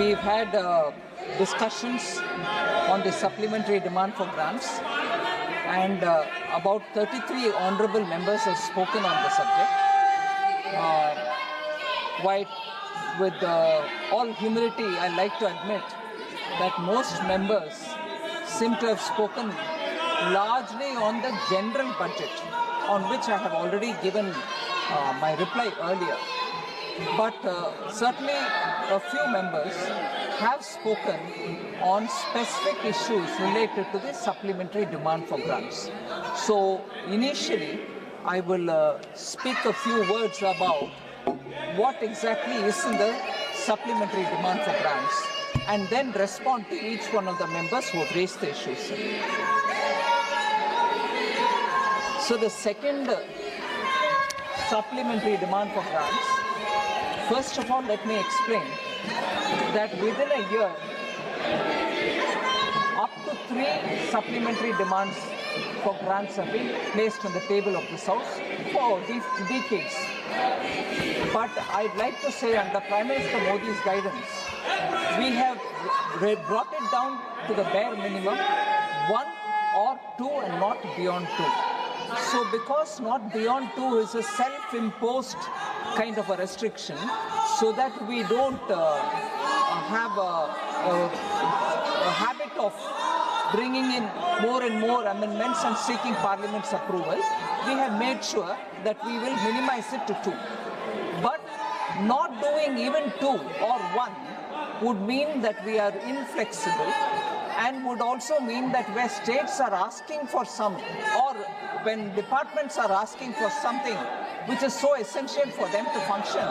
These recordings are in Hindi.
we've had discussions on the supplementary demand for grants, and about 33 honorable members have spoken on the subject. With all humility, I like to admit that most members seem to have spoken largely on the general budget, on which I have already given my reply earlier. But certainly a few members have spoken on specific issues related to the supplementary demand for grants. So initially, I will speak a few words about what exactly is in the supplementary demand for grants, and then respond to each one of the members who have raised the issues. So the second supplementary demand for grants, first of all, let me explain that within a year, up to 3 supplementary demands for grants have been placed on the table of this House for decades. But I'd like to say, under Prime Minister Modi's guidance, we have brought it down to the bare minimum, 1 or 2 and not beyond 2. So because not beyond 2 is a self-imposed kind of a restriction, so that we don't have a habit of bringing in more and more amendments and seeking Parliament's approval, we have made sure that we will minimize it to 2. But not doing even 2 or 1 would mean that we are inflexible, and would also mean that where states are asking for some, or when departments are asking for something which is so essential for them to function,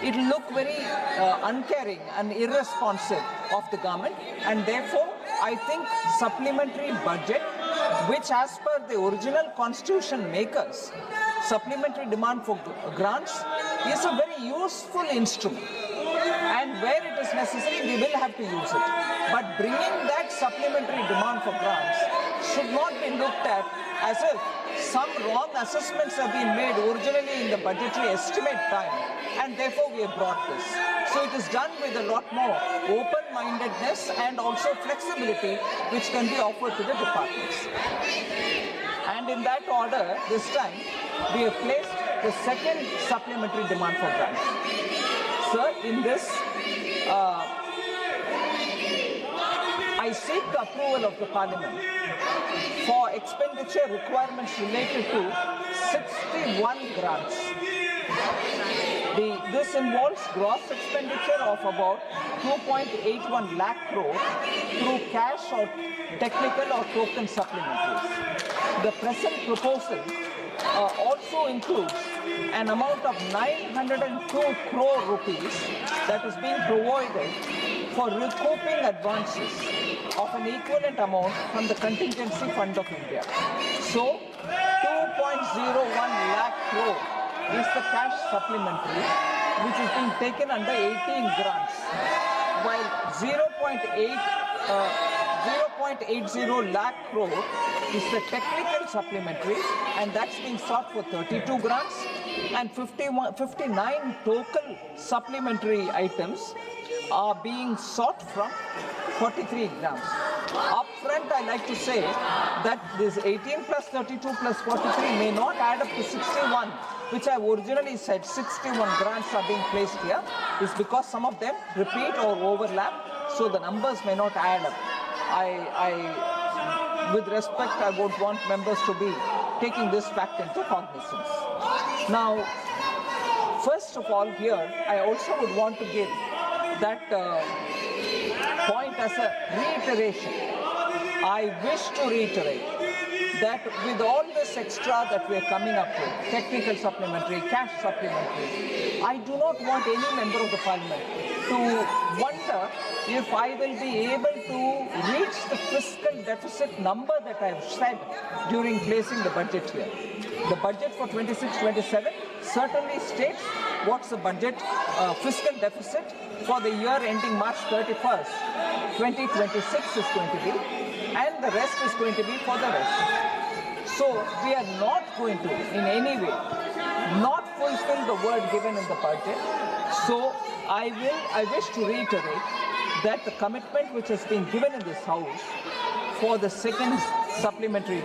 it will look very uncaring and irresponsive of the government. And therefore, I think supplementary budget, which as per the original constitution makers, supplementary demand for grants is a very useful instrument. And where it is necessary, we will have to use it. But bringing that supplementary demand for grants should not be looked at as if some wrong assessments have been made originally in the budgetary estimate time, and therefore we have brought this. So it is done with a lot more open-mindedness and also flexibility which can be offered to the departments. And in that order, this time, we have placed the second supplementary demand for grants. Sir, in this, I seek the approval of the Parliament for expenditure requirements related to 61 grants. This involves gross expenditure of about 2.81 lakh crore through cash or technical or token supplementaries. The present proposal also includes an amount of 902 crore rupees that is being provided for recouping advances of an equivalent amount from the Contingency Fund of India. So, 2.01 lakh crore is the cash supplementary which is being taken under 18 grants, while 0.80 lakh crore is the technical supplementary, and that's being sought for 32 grants, and 59 total supplementary items are being sought from 43 grants. Up front, I like to say that this 18 plus 32 plus 43 may not add up to 61, which I originally said 61 grants are being placed here, is because some of them repeat or overlap, so the numbers may not add up. With respect, I would want members to be taking this fact into cognizance. Now, first of all here, I also would want to give that point as a reiteration. I wish to reiterate that with all this extra that we are coming up with, technical supplementary, cash supplementary, I do not want any member of the Parliament to wonder if I will be able to reach the fiscal deficit number that I have said during placing the budget here. The budget for 26-27 certainly states what's the budget fiscal deficit for the year ending March 31st, 2026 is going to be, and the rest is going to be for the rest. So we are not going to, in any way, not fulfill the word given in the budget. So I wish to reiterate that the commitment which has been given in this House for the second supplementary,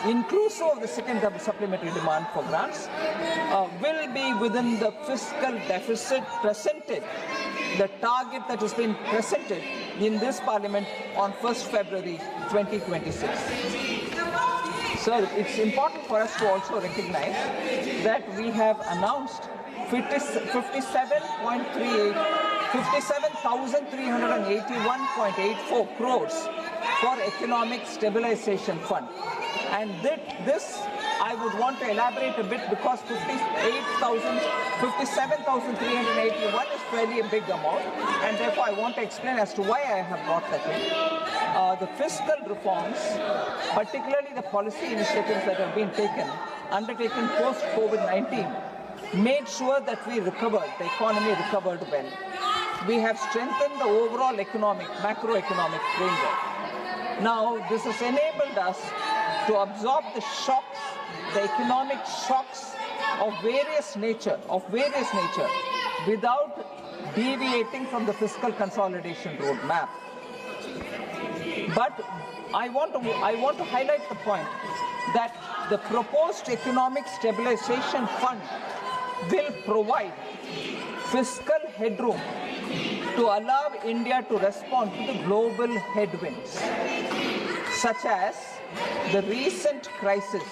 inclusive of the second supplementary demand for grants, will be within the fiscal deficit presented, the target that has been presented in this Parliament on 1st February 2026. Sir, it's important for us to also recognize that we have announced 57,381.84 crores for Economic Stabilization Fund. And this I would want to elaborate a bit, because 57,381 is fairly a big amount, and therefore I want to explain as to why I have brought that in. The fiscal reforms, particularly the policy initiatives that have been undertaken post-COVID-19, made sure that the economy recovered well. We have strengthened the overall macroeconomic framework. Now, this has enabled us to absorb the shocks, the economic shocks of various nature, without deviating from the fiscal consolidation roadmap. But I want to highlight the point that the proposed Economic Stabilization Fund will provide fiscal headroom to allow India to respond to the global headwinds, such as the recent crisis,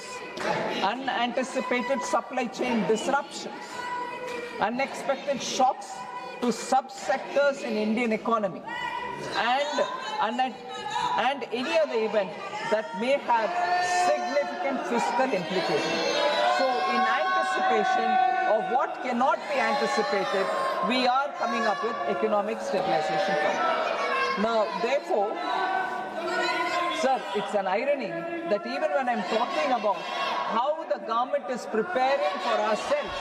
unanticipated supply chain disruptions, unexpected shocks to subsectors in Indian economy, and any other event that may have significant fiscal implications. So, in anticipation of what cannot be anticipated, we are coming up with Economic Stabilization Fund. Now, therefore, sir, it's an irony that even when I'm talking about how the government is preparing for ourselves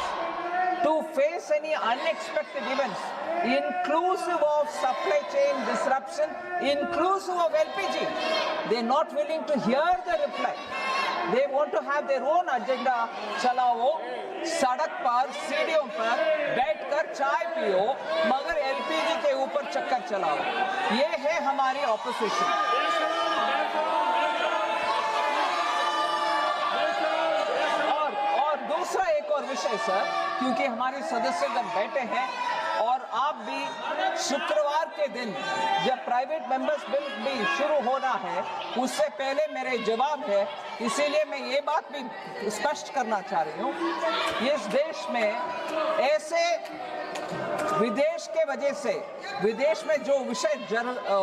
to face any unexpected events, inclusive of supply chain disruption, inclusive of LPG, they're not willing to hear the reply. They want to have their own agenda. चलाओ, सड़क पर, सीढ़ियों पर बैठकर चाय पियो, मगर LPG के ऊपर चक्कर चलाओ. ये है हमारी ऑपोजिशन. और दूसरा एक और विषय सर, क्योंकि हमारे सदस्यगण बैठे हैं और आप भी शुक्रवार के दिन जब प्राइवेट मेंबर्स बिल भी शुरू होना है, उससे पहले मेरे जवाब है, इसीलिए मैं ये बात भी स्पष्ट करना चाह रही हूँ. इस देश में ऐसे विदेश में जो विषय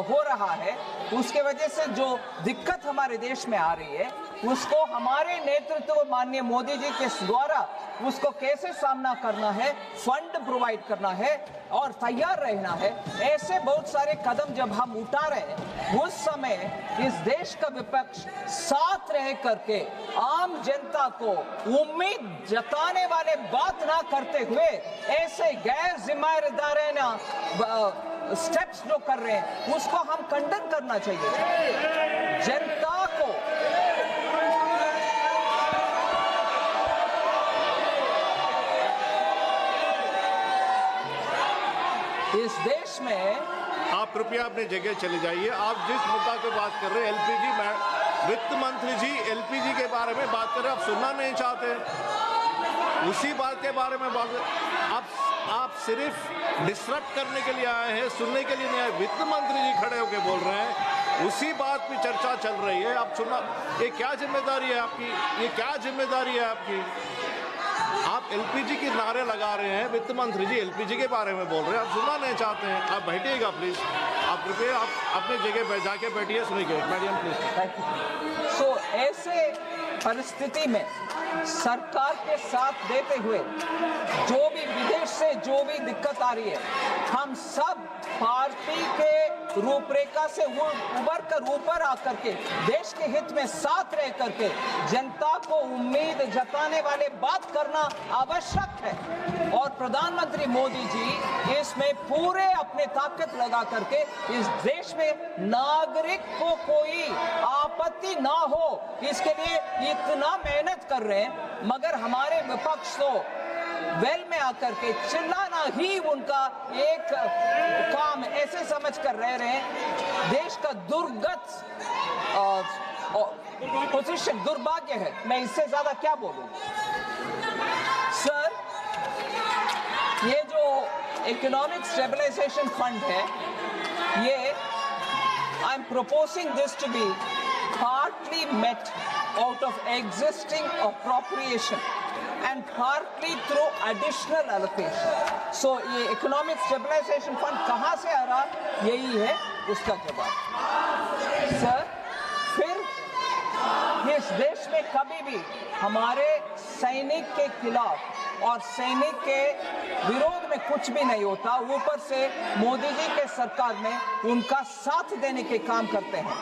हो रहा है, उसके वजह से जो दिक्कत हमारे देश में आ रही है, उसको हमारे नेतृत्व माननीय मोदी जी के द्वारा उसको कैसे सामना करना है, फंड प्रोवाइड करना है और तैयार रहना है. ऐसे बहुत सारे कदम जब हम उठा रहे हैं, उस समय इस देश का विपक्ष साथ रह करके आम जनता को उम्मीद जताने वाले बात ना करते हुए ऐसे गैर जिम्मेदाराना स्टेप्स जो कर रहे हैं, उसको हम खंडन करना चाहिए. जनता को इस देश में, आप कृपया अपनी जगह चले जाइए. आप जिस मुद्दा पे बात कर रहे हैं, एलपीजी में, वित्त मंत्री जी एलपीजी के बारे में बात कर रहे हैं, आप सुनना नहीं चाहते. उसी बात के बारे में बात, आप सिर्फ डिस्टर्ब करने के लिए आए हैं, सुनने के लिए नहीं आए. वित्त मंत्री जी खड़े होकर बोल रहे हैं, उसी बात पे चर्चा चल रही है, आप सुनना. ये क्या जिम्मेदारी है आपकी? ये क्या जिम्मेदारी है आपकी? आप एलपीजी के नारे लगा रहे हैं, वित्त मंत्री जी एलपीजी के बारे में बोल रहे हैं, आप सुनना नहीं चाहते हैं. आप बैठिएगा प्लीज, आप कृपया आप अपनी जगह पे जाके बैठिए, सुनिए. Madam please. सो ऐसे परिस्थिति में सरकार के साथ देते हुए जो भी विदेश से जो भी दिक्कत आ रही है, हम सब पार्टी के रूपरेखा से उबर कर ऊपर आकर के देश के हित में साथ रह करके जनता को उम्मीद जताने वाले बात करना आवश्यक है. और प्रधानमंत्री मोदी जी इसमें पूरे अपने ताकत लगा करके इस देश में नागरिक को कोई आपत्ति ना हो, इसके लिए इतना मेहनत कर रहे हैं. मगर हमारे विपक्ष तो वेल में आकर के चिल्लाना ही उनका एक काम ऐसे समझ कर रह रहे हैं। देश का दुर्गत पोजीशन दुर्भाग्य है। मैं इससे ज्यादा क्या बोलूं सर। ये जो इकोनॉमिक स्टेबलाइजेशन फंड है, ये I am proposing this to be partly met out of existing appropriation and partly through additional allocation. So ये economic stabilization fund कहाँ से आ रहा, यही है उसका जवाब सर। फिर इस देश में कभी भी हमारे सैनिक के खिलाफ और सैनिक के विरोध में कुछ भी नहीं होता। ऊपर से मोदी जी के सरकार में उनका साथ देने के काम करते हैं।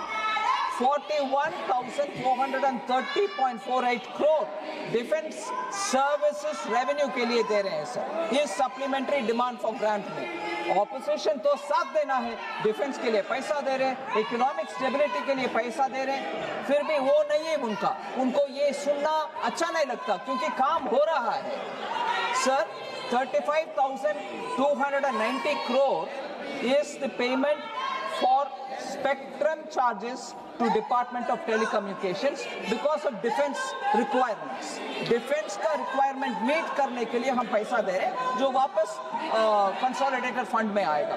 41,430.48 करोड़ डिफेंस सर्विसेज रेवेन्यू के लिए दे रहे हैं सर, इस सप्लीमेंट्री डिमांड फॉर ग्रांट में। ऑपोजिशन तो साथ देना है, डिफेंस के लिए पैसा दे रहे हैं, इकोनॉमिक स्टेबिलिटी के लिए पैसा दे रहे हैं, फिर भी वो नहीं है उनको ये सुनना अच्छा नहीं लगता क्योंकि काम हो रहा है sir. 35,290 crore is the payment for spectrum charges to Department of Telecommunications because of defense requirements. Defense का requirement meet करने के लिए हम पैसा दे रहे हैं जो वापस consolidated fund में आएगा।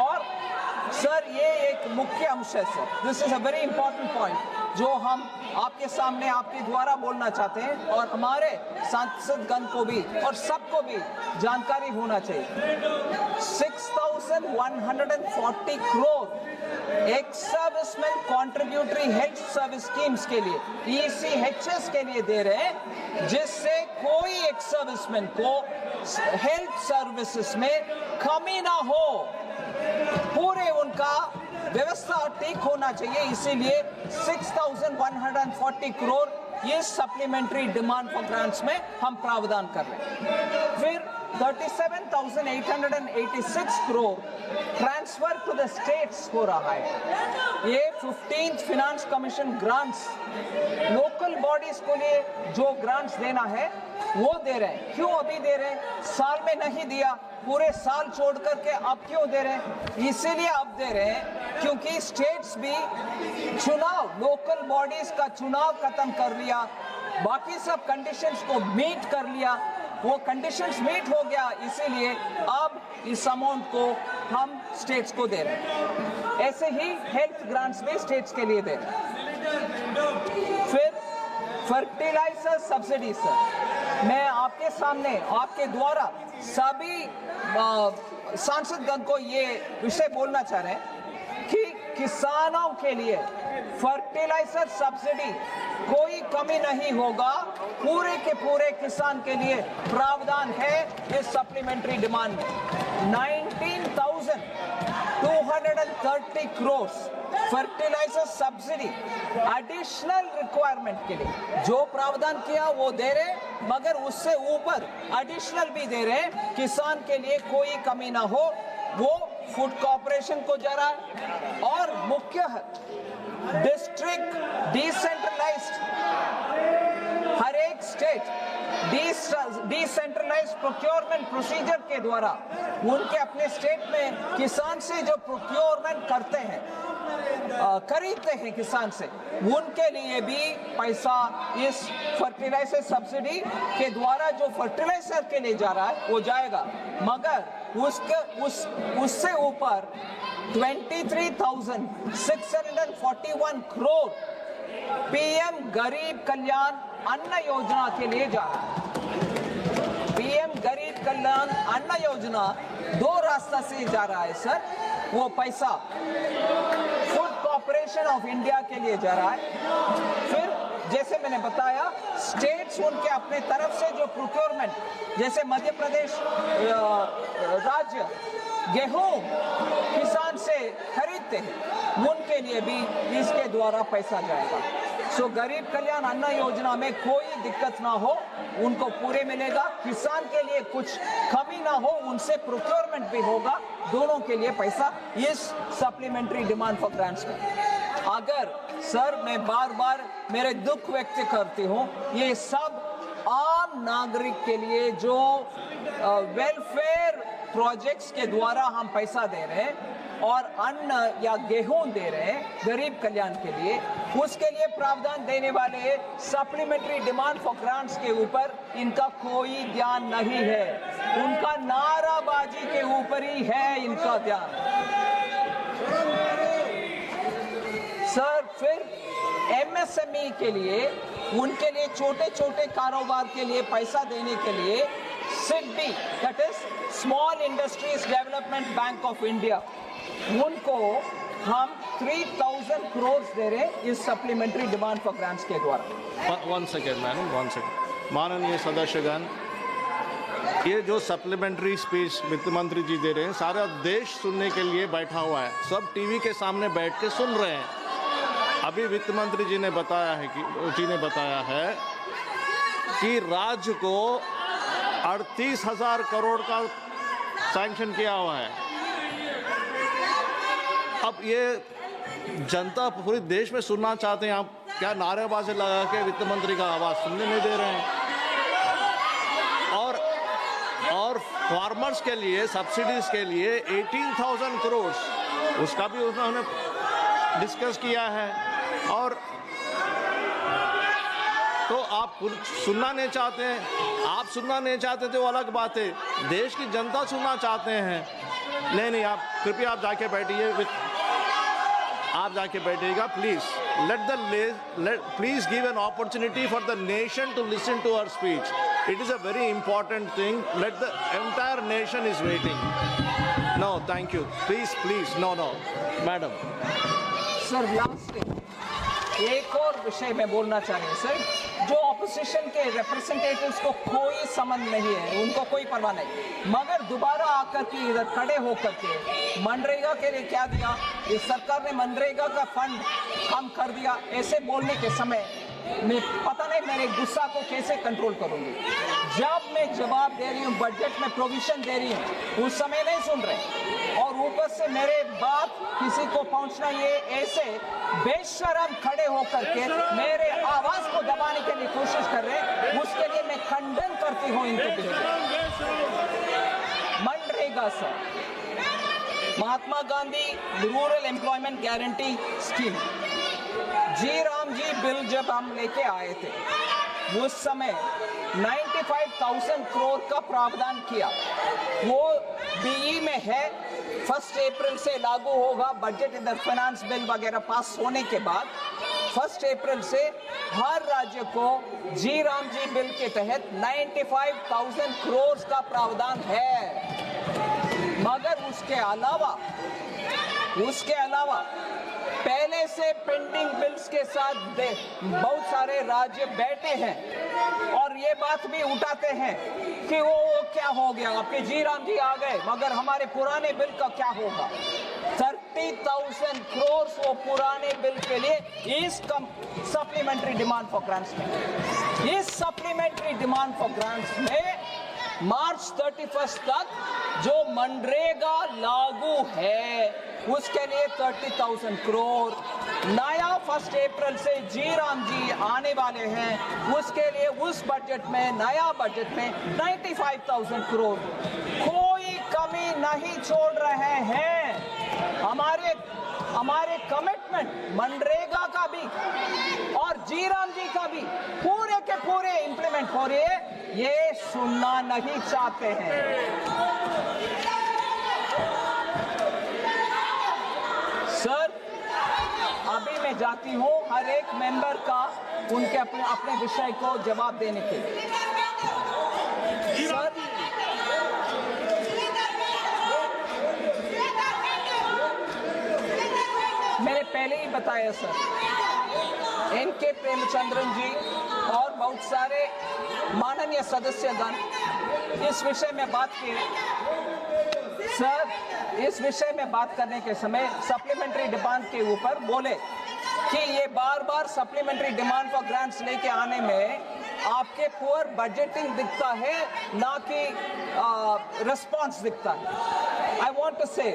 और सर ये एक मुख्य अंश है sir, this is a very important point जो हम आपके सामने आपके द्वारा बोलना चाहते हैं और हमारे सांसदगण को भी और सबको भी जानकारी होना चाहिए। 6,140 crore ex serviceman contributory health service schemes के लिए ECHS के लिए दे रहे हैं, जिससे कोई एक्स सर्विसमैन को हेल्थ सर्विसेज में कमी ना हो, पूरे उनका व्यवस्था ठीक होना चाहिए। इसीलिए 6,140 करोड़ ये सप्लीमेंट्री डिमांड फॉर ग्रांट्स में हम प्रावधान कर रहे हैं। फिर 37,886 crore transfer to the states हो रहा है। ये 15th finance commission grants local bodies को लिए जो ग्रांट्स देना है वो दे रहे हैं। क्यों अभी दे रहे हैं, साल में नहीं दिया, पूरे साल छोड़ करके अब क्यों दे रहे हैं? इसीलिए अब दे रहे हैं क्योंकि स्टेट्स भी चुनाव, लोकल बॉडीज का चुनाव खत्म कर लिया, बाकी सब कंडीशंस को मीट कर लिया, वो कंडीशंस मीट हो गया, इसीलिए अब इस अमाउंट को हम स्टेट्स को दे रहे हैं। ऐसे ही हेल्थ ग्रांट्स भी स्टेट्स के लिए दे रहे हैं। फिर फर्टिलाइजर सब्सिडी सर, मैं आपके सामने आपके द्वारा सभी सांसदगण को ये विषय बोलना चाह रहे हैं कि किसानों के लिए फर्टिलाइजर सब्सिडी कोई कमी नहीं होगा, पूरे के पूरे किसान के लिए प्रावधान है इस सप्लीमेंट्री डिमांड में। 19,230 crore fertilizer subsidy additional requirement के लिए जो प्रावधान किया वो दे रहे, मगर उससे ऊपर एडिशनल भी दे रहे, किसान के लिए कोई कमी ना हो, वो फूड कॉर्पोरेशन को जा रहा है। और मुख्य डिस्ट्रिक्ट डिसेंट्रलाइज्ड, हर एक स्टेट डिसेंट्रलाइज्ड प्रोक्योरमेंट प्रोसीजर के द्वारा उनके अपने स्टेट में किसान से जो प्रोक्योरमेंट करते हैं, खरीदते हैं किसान से, उनके लिए भी पैसा इस फर्टिलाइजर सब्सिडी के द्वारा जो फर्टिलाइजर के लिए जा रहा है वो जाएगा, मगर उससे ऊपर 23,641 करोड़ PM गरीब कल्याण अन्न योजना के लिए जा रहा है। PM गरीब कल्याण अन्न योजना दो रास्ता से जा रहा है सर, वो पैसा फूड कॉर्पोरेशन ऑफ इंडिया के लिए जा रहा है। फिर जैसे मैंने बताया स्टेट्स उनके अपने तरफ से जो प्रोक्योरमेंट, जैसे मध्य प्रदेश राज्य गेहूं किसान से खरीदते हैं, उनके लिए भी इसके द्वारा पैसा जाएगा। सो गरीब कल्याण अन्न योजना में कोई दिक्कत ना हो, उनको पूरे मिलेगा, किसान के लिए कुछ कमी ना हो, उनसे प्रोक्योरमेंट भी होगा, दोनों के लिए पैसा इस सप्लीमेंट्री डिमांड फॉर ग्रांट्स में। अगर सर मैं बार बार मेरे दुख व्यक्त करती हूँ, ये सब आम नागरिक के लिए जो वेलफेयर प्रोजेक्ट्स के द्वारा हम पैसा दे रहे हैं और अन्न या गेहूं दे रहे हैं गरीब कल्याण के लिए, उसके लिए प्रावधान देने वाले सप्लीमेंट्री डिमांड फॉर ग्रांट्स के ऊपर इनका कोई ध्यान नहीं है। उनका नाराबाजी के ऊपर ही है इनका ध्यान। सर, फिर एमएसएमई के लिए, उनके लिए छोटे छोटे कारोबार के लिए पैसा देने के लिए SIDBI, that is small industries development bank of India, उनको हम 3000 करोड़ दे रहे हैं इस सप्लीमेंट्री डिमांड फॉर ग्रांट्स के द्वारा। One second madam, one second. माननीय सदस्यगण, ये जो सप्लीमेंट्री स्पीच वित्त मंत्री जी दे रहे हैं, सारा देश सुनने के लिए बैठा हुआ है, सब टीवी के सामने बैठ के सुन रहे हैं। अभी वित्त मंत्री जी ने बताया है कि राज्य को 38,000 करोड़ का सैंक्शन किया हुआ है। अब ये जनता पूरे देश में सुनना चाहते हैं, आप क्या नारेबाजी लगा के वित्त मंत्री का आवाज़ सुनने नहीं दे रहे हैं? और फार्मर्स के लिए सब्सिडीज के लिए 18,000 करोड़, उसका भी उन्होंने डिस्कस किया है। और तो आप सुनना नहीं चाहते हैं, आप सुनना नहीं चाहते तो अलग बात है, देश की जनता सुनना चाहते हैं। नहीं, आप कृपया आप जाके बैठिए, आप जाके बैठिएगा please. Please give an opportunity for the nation to listen to our speech. It is a very important thing. Let the entire nation is waiting. No, thank you, please, no, madam. Sir, last एक और विषय में बोलना चाह रहे हैं सर, जो ऑपोजिशन के रिप्रेजेंटेटिव्स को कोई संबंध नहीं है, उनको कोई परवाह नहीं, मगर दोबारा आकर के इधर खड़े होकर के मनरेगा के लिए क्या दिया, इस सरकार ने मनरेगा का फंड कम कर दिया, ऐसे बोलने के समय मैं पता नहीं मेरे गुस्सा को कैसे कंट्रोल करूंगी। जब मैं जवाब दे रही हूँ, बजट में प्रोविजन दे रही हूँ, उस समय नहीं सुन रहे, और ऊपर से मेरे बात किसी को पहुंचना, ये ऐसे बेशरम खड़े होकर के मेरे आवाज को दबाने के लिए कोशिश कर रहे हैं, उसके लिए मैं खंडन करती हूँ इनके MNREGA sir, Mahatma Gandhi rural employment guarantee scheme, G RAM G bill जब हम लेके आए थे, उस समय 95,000 करोड़ का प्रावधान किया, वो बीई में है, 1 अप्रैल से लागू होगा। बजट इधर फाइनेंस बिल वगैरह पास होने के बाद 1 अप्रैल से हर राज्य को जी राम जी बिल के तहत 95,000 करोड़ का प्रावधान है। मगर उसके अलावा पहले से पेंडिंग बिल्स के साथ बहुत सारे राज्य बैठे हैं और ये बात भी उठाते हैं कि वो क्या हो गया, आपके जी राम जी आ गए, मगर हमारे पुराने बिल का क्या होगा। 30,000 करोड़ वो पुराने बिल के लिए इस सप्लीमेंट्री डिमांड फॉर ग्रांट्स में, इस सप्लीमेंट्री डिमांड फॉर ग्रांट्स में मार्च 31 तक जो मनरेगा लागू है उसके लिए 30,000 करोड़, नया 1 अप्रैल से जी राम जी आने वाले हैं, उसके लिए उस बजट में, नया बजट में 95,000 करोड़, कोई कमी नहीं छोड़ रहे हैं। हमारे कमिटमेंट मनरेगा का भी और जी राम जी का भी पूरे के पूरे इंप्लीमेंट हो रहे हैं, ये सुनना नहीं चाहते हैं। सर, अभी मैं जाती हूँ हर एक मेंबर का उनके अपने विषय को जवाब देने के लिए। सर, मैंने पहले ही बताया सर, एनके प्रेमचंद्रन जी और बहुत सारे माननीय सदस्यगण इस विषय में बात की। सर, इस विषय में बात करने के समय सप्लीमेंट्री डिमांड के ऊपर बोले कि ये बार बार सप्लीमेंट्री डिमांड फॉर ग्रांट्स लेके आने में आपके पुअर बजटिंग दिखता है, ना कि रिस्पॉन्स दिखता है। आई वांट टू से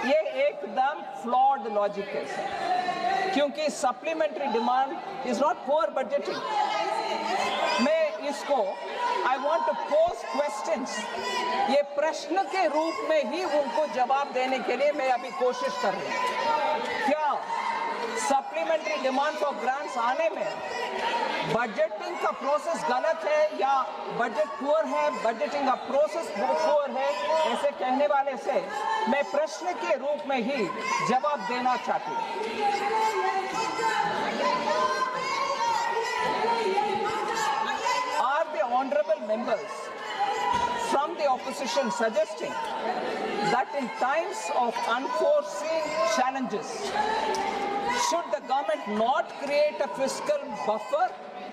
ये एकदम फ्लॉड लॉजिक है सर, क्योंकि supplementary demand is not poor budgeting. मैं मोदीज को I want to pose questions, ये प्रश्न के रूप में ही उनको जवाब देने के लिए मैं अभी कोशिश कर रही हूँ। क्या सप्लीमेंट्री डिमांड फॉर ग्रांट्स आने में बजटिंग का प्रोसेस गलत है या बजट पुअर है, बजटिंग का प्रोसेस पुअर है, ऐसे कहने वाले से मैं प्रश्न के रूप में ही जवाब देना चाहती हूँ। Are the honorable members from the opposition suggesting that in times of unforeseen challenges should the government not create a fiscal buffer?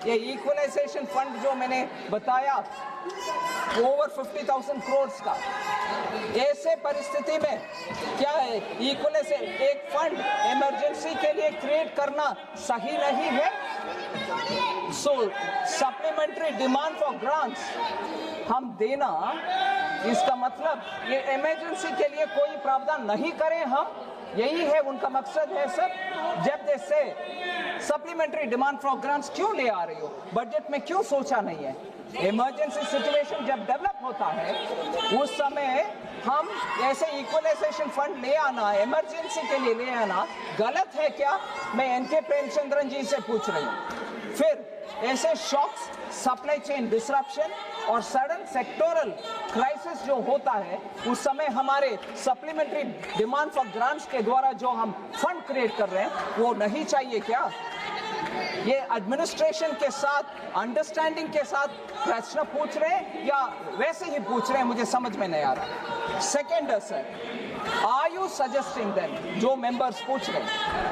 ये इक्वलाइजेशन फंड जो मैंने बताया ओवर 50,000 करोड़ का, ऐसे परिस्थिति में क्या है इक्वलाइजेशन एक फंड इमरजेंसी के लिए क्रिएट करना सही नहीं है? सो सप्लीमेंट्री डिमांड फॉर ग्रांट्स हम देना, इसका मतलब ये इमरजेंसी के लिए कोई प्रावधान नहीं करें हम, यही है उनका मकसद है सर। जब जैसे सप्लीमेंट्री डिमांड फॉर ग्रांट्स क्यों ले आ रही हो, बजट में क्यों सोचा नहीं है? इमरजेंसी सिचुएशन जब डेवलप होता है उस समय हम ऐसे इक्वलाइजेशन फंड ले आना, इमरजेंसी के लिए ले आना गलत है क्या? मैं एनके प्रेमचंद्रन जी से पूछ रही हूँ। फिर ऐसे शॉक्स, सप्लाई चेन डिसरप्शन और सडन सेक्टोरल क्राइसिस जो होता है उस समय हमारे सप्लीमेंट्री डिमांड फॉर ग्रांट्स के द्वारा जो हम फंड क्रिएट कर रहे हैं वो नहीं चाहिए क्या? ये एडमिनिस्ट्रेशन के साथ अंडरस्टैंडिंग के साथ प्रश्न पूछ रहे हैं या वैसे ही पूछ रहे हैं, मुझे समझ में नहीं आ रहा। Second sir, are you suggesting then, जो मेंबर्स पूछ रहे हैं,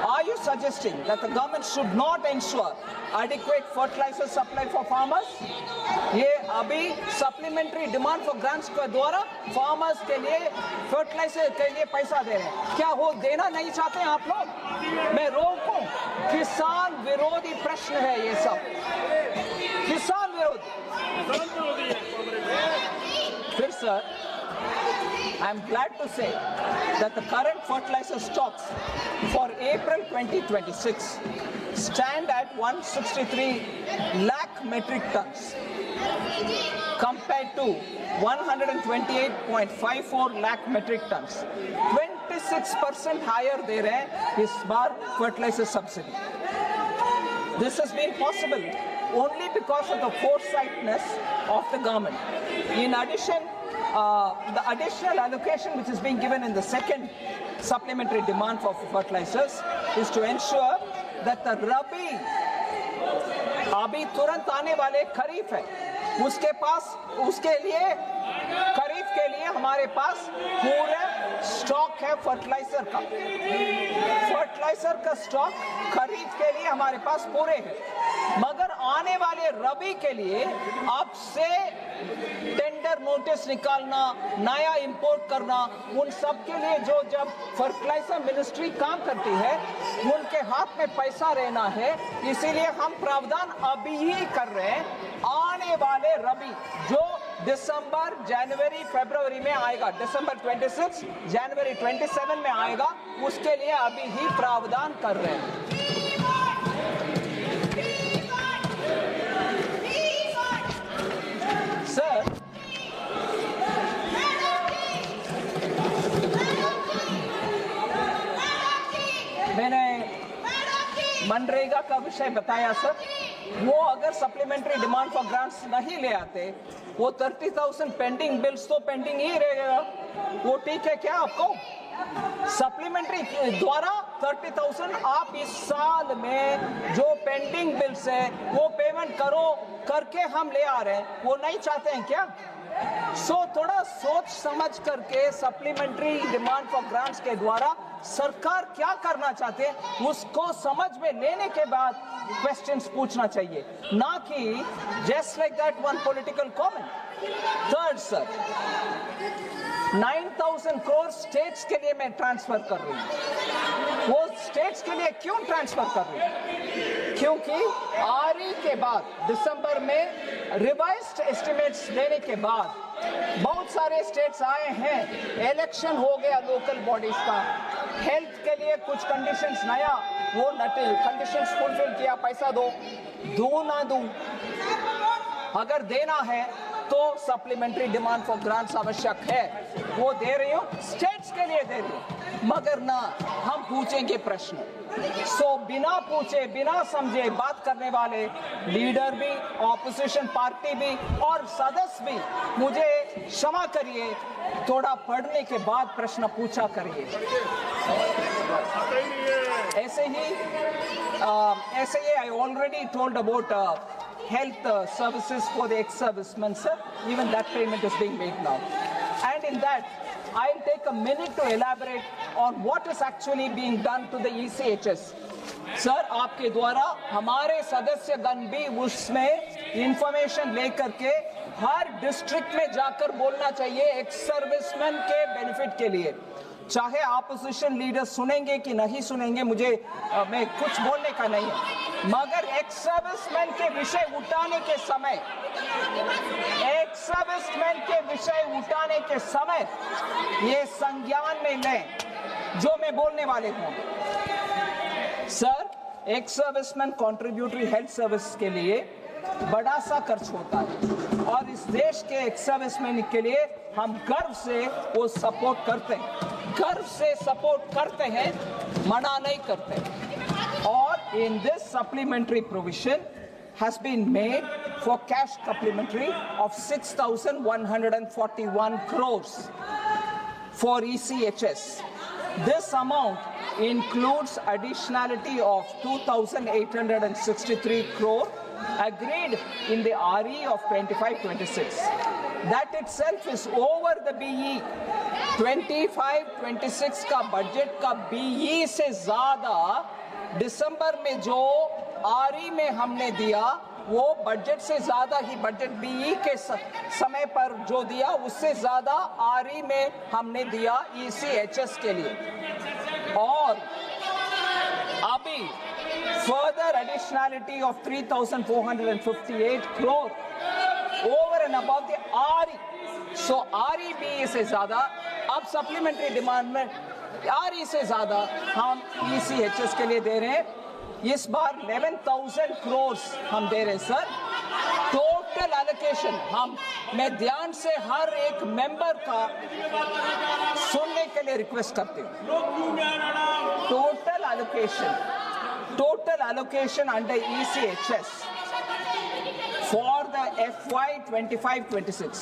are you suggesting that the government should not ensure adequate fertilizer supply for farmers? ये अभी सप्लीमेंट्री डिमांड फॉर ग्रांट्स के द्वारा फार्मर्स के लिए फर्टिलाइजर के लिए पैसा दे रहे हैं, क्या वो देना नहीं चाहते हैं आप लोग? मैं रोकूं? किसान विरोधी प्रश्न है ये सब, किसान विरोधी। फिर sir, I am glad to say that the current fertilizer stocks for April 2026 stand at 163 lakh metric tons compared to 128.54 lakh metric tons. 26% higher दे रहे हैं इस बार fertilizer subsidy. This has been possible only because of the foresightness of the government. In addition, the additional allocation which is being given in the second supplementary demand for fertilizers is to ensure that the Rabi, अभी तुरंत आने वाले खरीफ है, उसके पास, उसके लिए खरीफ के लिए हमारे पास पूरा स्टॉक है फर्टिलाइजर का। फर्टिलाइजर का स्टॉक खरीफ के लिए हमारे पास पूरे हैं, मगर आने वाले रबी के लिए अब से टेंडर नोटिस निकालना, नया इंपोर्ट करना, उन सब के लिए जो जब फर्टिलाइजर मिनिस्ट्री काम करती है उनके हाथ में पैसा रहना है, इसीलिए हम प्रावधान अभी ही कर रहे हैं। आने वाले रबी जो दिसंबर, जनवरी, फरवरी में आएगा, दिसंबर 26, जनवरी 27 में आएगा, उसके लिए अभी ही प्रावधान कर रहे हैं। सर, मैंने मनरेगा का विषय बताया सर, वो अगर सप्लीमेंट्री डिमांड फॉर ग्रांट्स नहीं ले आते, वो 30,000 पेंडिंग बिल्स तो पेंडिंग ही रहेगा। वो ठीक है क्या आपको? सप्लीमेंट्री द्वारा 30,000 आप इस साल में जो पेंडिंग बिल्स है वो पेमेंट करके हम ले आ रहे हैं, वो नहीं चाहते हैं क्या? थोड़ा सोच समझ करके सप्लीमेंट्री डिमांड फॉर ग्रांट्स के द्वारा सरकार क्या करना चाहते हैं उसको समझ में लेने के बाद क्वेश्चंस पूछना चाहिए, ना कि just like that one political comment. Third sir, 9,000 crore states के लिए मैं ट्रांसफर कर रही हूँ। वो स्टेट्स के लिए क्यों ट्रांसफर कर रही हूँ? क्योंकि आरई के बाद दिसंबर में रिवाइज्ड एस्टिमेट्स देने के बाद बहुत सारे स्टेट्स आए हैं, इलेक्शन हो गया लोकल बॉडीज का, हेल्थ के लिए कुछ कंडीशंस नया, वो कंडीशंस फुलफिल किया, पैसा दो ना दो, अगर देना है तो सप्लीमेंट्री डिमांड फॉर ग्रांट्स आवश्यक है, वो दे रही हूँ, स्टेट्स के लिए दे रही हूँ, मगर ना हम पूछेंगे प्रश्न। सो बिना पूछे बिना समझे बात करने वाले लीडर भी, ऑपोजिशन पार्टी भी और सदस्य भी, मुझे क्षमा करिए, थोड़ा पढ़ने के बाद प्रश्न पूछा करिए। ऐसे ही I already told about health services for the ex-servicemen, sir. Even that payment is being made now. And in that, I'll take a minute to elaborate on what is actually being done to the ECHS. Sir, आपके द्वारा हमारे सदस्यगण भी उसमें इंफॉर्मेशन लेकर के हर डिस्ट्रिक्ट में जाकर बोलना चाहिए एक्स सर्विसमैन के बेनिफिट के लिए। चाहे ऑपोजिशन लीडर सुनेंगे कि नहीं सुनेंगे, मुझे मैं कुछ बोलने का नहीं है, मगर एक्स सर्विसमैन के विषय उठाने के समय, एक्स सर्विसमैन के विषय उठाने के समय ये संज्ञान में लें जो मैं बोलने वाले हूँ। Sir, ex serviceman contributory health service के लिए बड़ा सा खर्च होता है और इस देश के एक्स सर्विसमैन के लिए हम गर्व से वो सपोर्ट करते हैं, गर्व से सपोर्ट करते हैं, मना नहीं करते। और in this supplementary provision has been made for cash supplementary of 6,141 crores for ECHS. This amount includes additionality of 2,863 crore agreed in the RE of 25-26. That itself is over the BE. 25-26 का बजट का BE से ज्यादा दिसंबर में जो RE में हमने दिया, वो बजट से ज्यादा ही, बजट BE के समय पर जो दिया उससे ज्यादा RE में हमने दिया ECHS के लिए। और अभी further additionality of 3,458 crore over and above the RE. So RE BE से ज्यादा अब सप्लीमेंट्री डिमांड में RE से ज्यादा हम ECHS के लिए दे रहे हैं। इस बार 11,000 crores हम दे रहे हैं सर। टोटल एलोकेशन मैं ध्यान से हर एक मेंबर का सुनने के लिए रिक्वेस्ट करती हूँ। Total allocation under ECHS for the FY 25-26,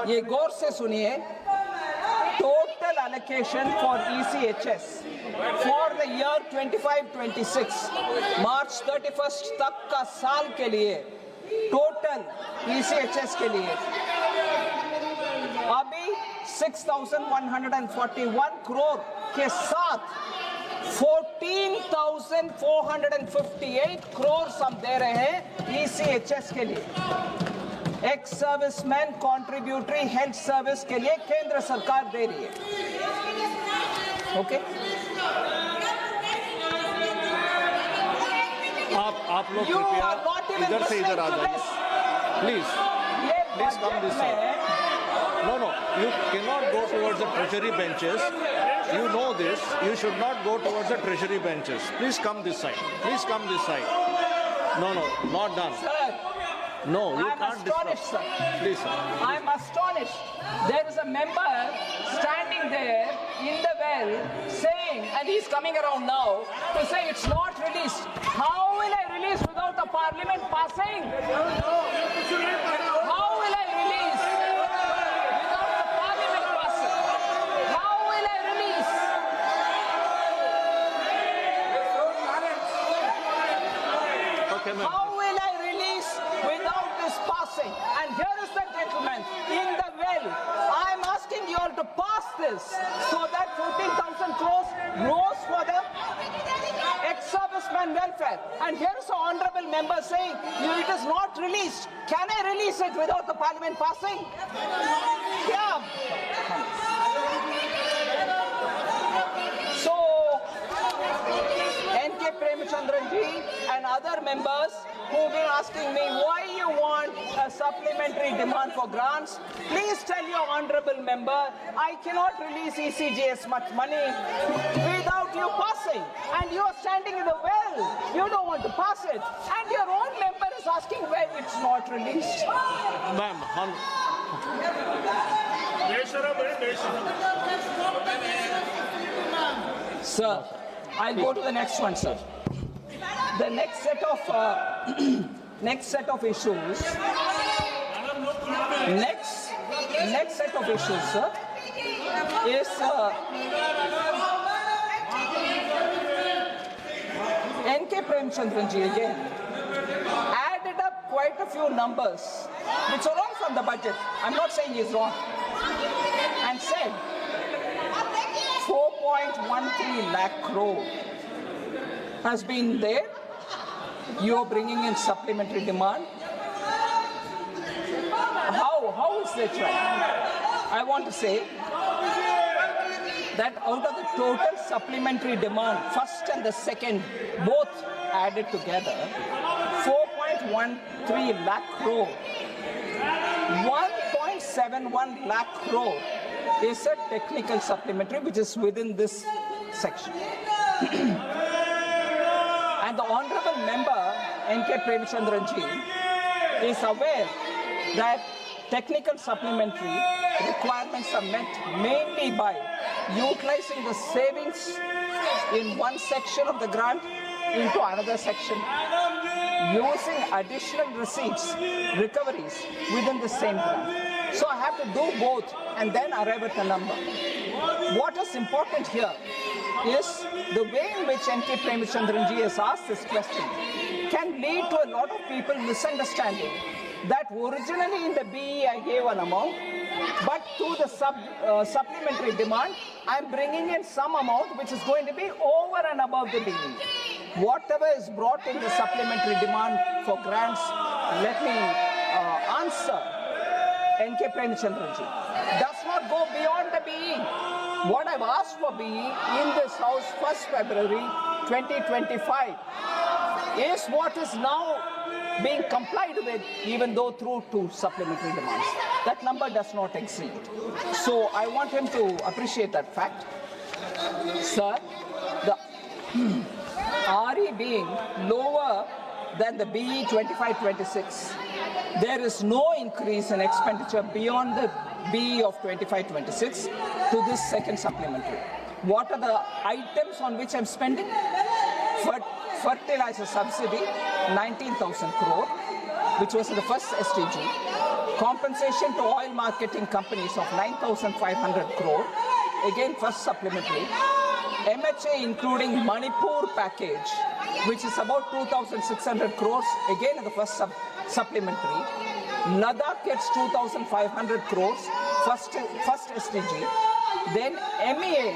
ये गौर से सुनिए। Total allocation for ECHS for the year 25-26 March 31st तक का साल के लिए, टोटल ECHS के लिए अभी 6,141 करोड़ के साथ 14,458 करोड़ हम दे रहे हैं ECHS के लिए, ex serviceman contributory health service के लिए केंद्र सरकार दे रही है। ओके, आप लोग कृपया इधर से इधर आ जाइए, please come this side. No, you cannot go towards the treasury benches. You know this. You should not go towards the treasury benches. Please come this side. Please come this side. No, not done. Sir, no, you I'm can't astonished, disrupt. sir. Please, sir. I'm astonished. There is a member standing there in the well saying, and he's coming around now to say it's not released. How will I release without the parliament passing? How will I release without the parliament passing? How will I release? Okay, ma'am. How will I release without this passing? And here is the gentleman in the well. I'm asking you all to pass this so that 14,000 crores goes for the ex-serviceman welfare. And here is the honorable member saying it is not released. Can I release it without the parliament passing? Yeah. So, N.K. Premchandran ji and other members who've been asking me why you want a supplementary demand for grants, please tell your honorable member I cannot release ECGS much money without you passing. And you are standing in the well. You don't want to pass it. And your own member is asking when it's not released. Ma'am, Sir, I'll go to the next one, sir. The next set of issues. Next set of issues, sir, is N.K. Premchandran ji again added up quite a few numbers which are wrong from the budget. I'm not saying he's wrong. And said 4.13 lakh crore has been there. You're bringing in supplementary demand. How is that right? I want to say that out of the total supplementary demand, first and the second, both added together, 4.13 lakh crore, 1.71 lakh crore is a technical supplementary which is within this section. And the Honorable Member N.K. Premchandran ji is aware that technical supplementary requirements are met mainly by utilizing the savings in one section of the grant into another section, using additional receipts, recoveries within the same grant. So I have to do both and then arrive at a number. What is important here is the way in which N.K. Premchandran ji has asked this question can lead to a lot of people misunderstanding that originally in the BE I gave an amount, but to the supplementary demand, I'm bringing in some amount which is going to be over and above the BE. Whatever is brought in the supplementary demand for grants, let me answer N.K. Premchandran ji, does not go beyond the BE. What I've asked for BE in this House 1st February 2025 is what is now being complied with, even though through two supplementary demands. That number does not exceed. So I want him to appreciate that fact. Sir, the RE being lower than the BE 25-26, there is no increase in expenditure beyond the BE of 25-26 to this second supplementary. What are the items on which I'm spending? Fertilizer subsidy, 19,000 crore, which was the first STG. Compensation to oil marketing companies of 9,500 crore, again first supplementary. MHA including Manipur package, which is about 2,600 crores, again in the first supplementary. Ladakh gets 2,500 crores, first STG. Then MEA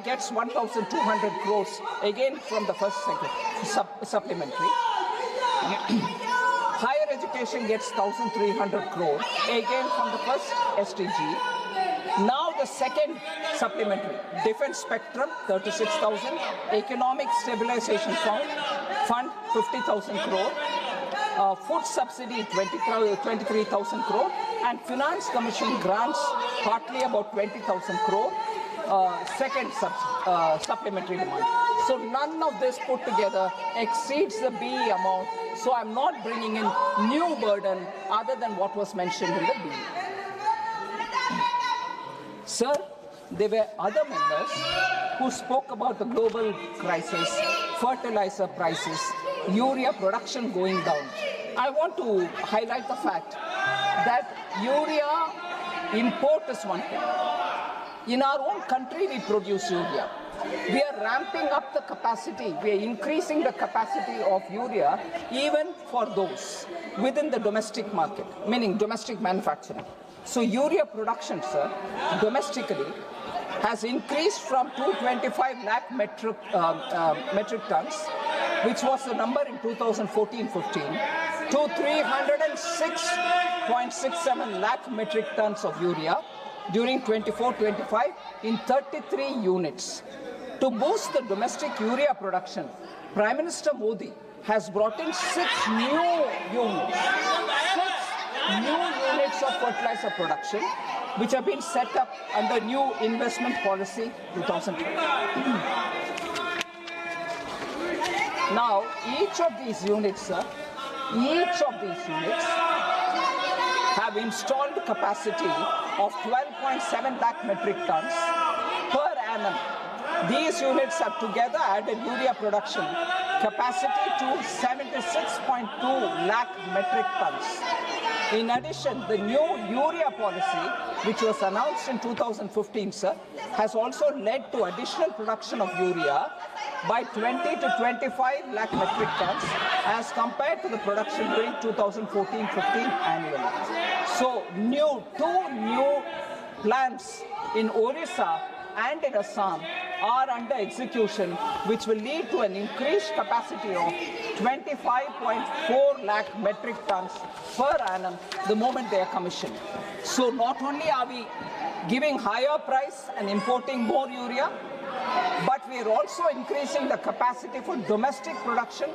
gets 1,200 crores, again from the first supplementary. Higher education gets 1,300 crore, again from the first STG. Now the second supplementary, Defense Spectrum, 36,000, Economic Stabilization Fund, 50,000 crore, food subsidy, 23,000 crore, and Finance Commission grants, partly about 20,000 crore, second supplementary demand. So none of this put together exceeds the BE amount, so I'm not bringing in new burden other than what was mentioned in the BE. Sir, there were other members who spoke about the global crisis, fertilizer prices, urea production going down. I want to highlight the fact that urea import is one thing. In our own country, we produce urea. We are ramping up the capacity. We are increasing the capacity of urea even for those within the domestic market, meaning domestic manufacturing. So urea production, sir, domestically has increased from 225 lakh metric tons, which was the number in 2014-15, to 306.67 lakh metric tons of urea during 24-25 in 33 units. To boost the domestic urea production, Prime Minister Modi has brought in 6 new units. 6 new units of fertilizer production, which have been set up under new investment policy 2012. Now, each of these units, sir, Each of these units have installed capacity of 12.7 lakh metric tons per annum. These units have together added urea production capacity to 76.2 lakh metric tons. In addition, the new urea policy, which was announced in 2015, sir, has also led to additional production of urea by 20 to 25 lakh metric tons as compared to the production during 2014-15 annually. So, two new plants in Orissa and in Assam are under execution, which will lead to an increased capacity of 25.4 lakh metric tons per annum the moment they are commissioned. So not only are we giving higher price and importing more urea, but we are also increasing the capacity for domestic production